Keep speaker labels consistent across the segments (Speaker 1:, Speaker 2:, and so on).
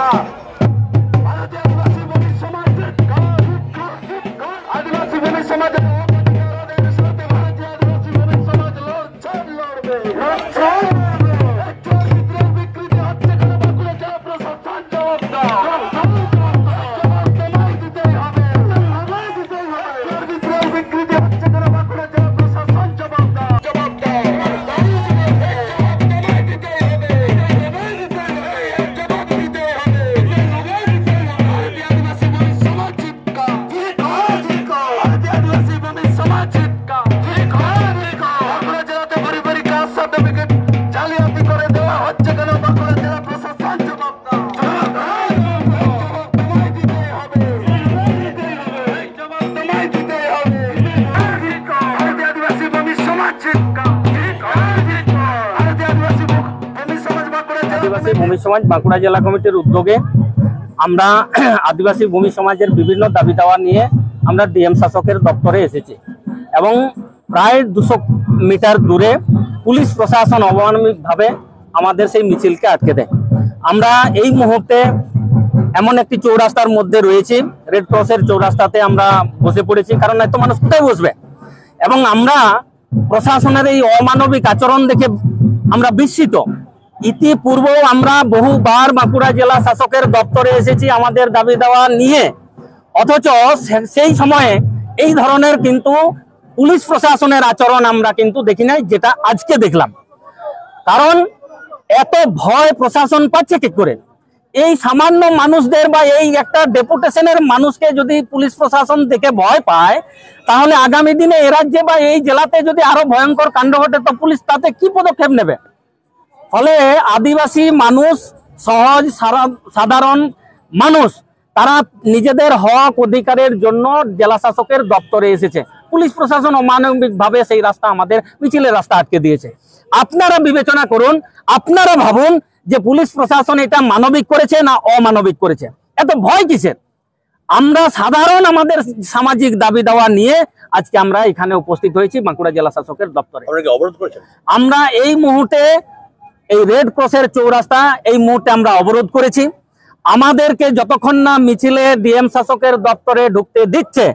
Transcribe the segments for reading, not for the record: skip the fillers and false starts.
Speaker 1: আদিবাসী ভূমি সমাজের
Speaker 2: আদিবাসী ভূমি সমাজ বাঁকুড়া জেলা কমিটির উদ্যোগে আমরা আদিবাসী ভূমি সমাজের বিভিন্ন দাবি দাওয়া নিয়ে আমরা ডিএম শাসকের দপ্তরে এসেছি এবং প্রায় 200 মিটার দূরে পুলিশ প্রশাসন অমানবিকভাবে আমাদের সেই মিছিলকে আটকে দেয়। আমরা এই মুহূর্তে এমন একটি চৌরাস্তার মধ্যে রয়েছি, রেড ক্রসের চৌরাস্তাতে আমরা বসে পড়েছি, কারণ এত মানুষ কোথায় বসবে। এবং আমরা প্রশাসনের এই অমানবিক আচরণ দেখে আমরা বিস্মিত। ইতিপূর্বেও আমরা বহুবার বাঁকুড়া জেলা শাসকের দপ্তরে এসেছি আমাদের দাবি দেওয়া নিয়ে, অথচ সেই সময়ে এই ধরনের কিন্তু পুলিশ প্রশাসনের আচরণ আমরা কিন্তু দেখি নাই, যেটা আজকে দেখলাম। কারণ এত ভয় প্রশাসন পাচ্ছে কি করে? এই সামান্য মানুষদের বা এই একটা ডেপুটেশনের মানুষকে যদি পুলিশ প্রশাসন দেখে ভয় পায়, তাহলে আগামী দিনে এ রাজ্যে বা এই জেলাতে যদি আরো ভয়ঙ্কর কাণ্ড ঘটে তো পুলিশ তাতে কি পদক্ষেপ নেবে? ফলে আদিবাসী মানুষ, সহজ সাধারণ মানুষ, তারা নিজেদের হক অধিকারের জন্য জেলা শাসকের দপ্তরে এসেছে। পুলিশ প্রশাসন অমানবিকভাবে সেই রাস্তা, আমাদের মিছিলের রাস্তা আটকে দিয়েছে। আপনারা বিবেচনা করুন, আপনারা ভাবুন যে পুলিশ প্রশাসন এটা মানবিক করেছে না অমানবিক করেছে? এত ভয় কিসের? আমরা সাধারণ আমাদের সামাজিক দাবি দাওয়া নিয়ে আজকে আমরা এখানে উপস্থিত হয়েছি বাঁকুড়া জেলা শাসকের দপ্তরে। আমরা এই মুহূর্তে এই রেড ক্রসের চৌরাস্তা এই মুহূর্তে আমরা অবরোধ করেছি। আমাদেরকে যতক্ষণ না মিছিলে ডিএম শাসকের দপ্তরে ঢুকতে দিচ্ছে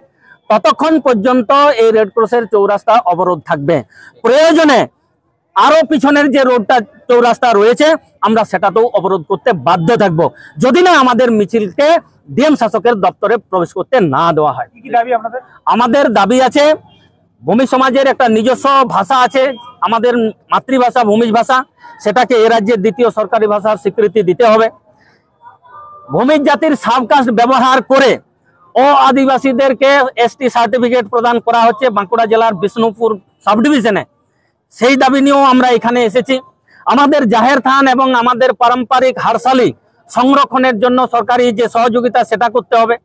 Speaker 2: ততক্ষণ পর্যন্ত এই রেড ক্রসের চৌরাস্তা অবরোধ থাকবে। প্রয়োজনে আরো পিছনের যে রোডটা চৌরাস্তা রয়েছে আমরা সেটাতেও অবরোধ করতে বাধ্য থাকব, যদি না আমাদের মিছিলকে ডিএম শাসকের দপ্তরে প্রবেশ করতে না দেওয়া হয়। আমাদের দাবি আছে, ভূমি সমাজের একটা নিজস্ব ভাষা আছে, আমাদের মাতৃভাষা ভূমিজ ভাষা, সেটাকে এ রাজ্যের দ্বিতীয় সরকারি ভাষার স্বীকৃতি দিতে হবে। ভূমিজ জাতির সাবকাস্ট ব্যবহার করে ও আদিবাসীদেরকে এসটি সার্টিফিকেট প্রদান করা হচ্ছে বাঁকুড়া জেলার বিষ্ণুপুর সাব ডিভিশনে। সেই দাবি নিয়েও আমরা এখানে এসেছি। আমাদের জাহের থান এবং আমাদের পারম্পরিক হারশালি সংরক্ষণের জন্য সরকারি যে সহযোগিতা সেটা করতে হবে।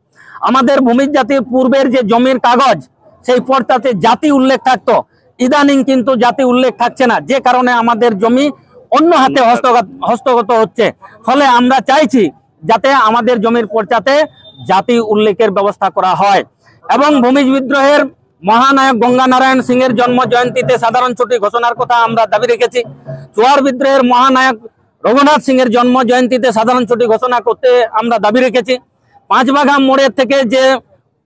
Speaker 2: আমাদের ভূমিজ জাতির পূর্বের যে জমির কাগজ, সেই পর্দাতে জাতি উল্লেখ থাকতো, ইদানিং কিন্তু জাতি উল্লেখ থাকছে না, যে কারণে আমাদের জমি অন্য হাতে হস্তগত হচ্ছে। ফলে আমরা চাইছি যাতে আমাদের জমির পর্চাতে জাতি উল্লেখের ব্যবস্থা করা হয়। এবং ভূমিজ বিদ্রোহের মহানায়ক গঙ্গা নারায়ণ সিং এর জন্ম জয়ন্তীতে সাধারণ ছুটি ঘোষণার কথা আমরা দাবি রেখেছি। চুয়ার বিদ্রোহের মহানায়ক রঘুনাথ সিং এর জন্ম জয়ন্তীতে সাধারণ ছুটি ঘোষণা করতে আমরা দাবি রেখেছি। পাঁচবাঘা মোড়ের থেকে যে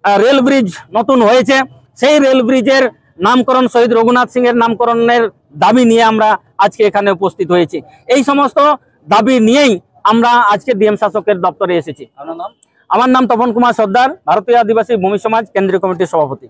Speaker 2: রেল ব্রিজ নতুন হয়েছে, সেই রেল ব্রিজের নামকরণ শহীদ রঘুনাথ সিং এর নামকরণের দাবি নিয়ে আমরা আজকে এখানে উপস্থিত হয়েছি। এই সমস্ত দাবি নিয়েই আমরা আজকে ডিএম শাসকের দপ্তরে এসেছি। আমার নাম তপন কুমার সর্দার, ভারতীয় আদিবাসী ভূমি সমাজ কেন্দ্রীয় কমিটির সভাপতি।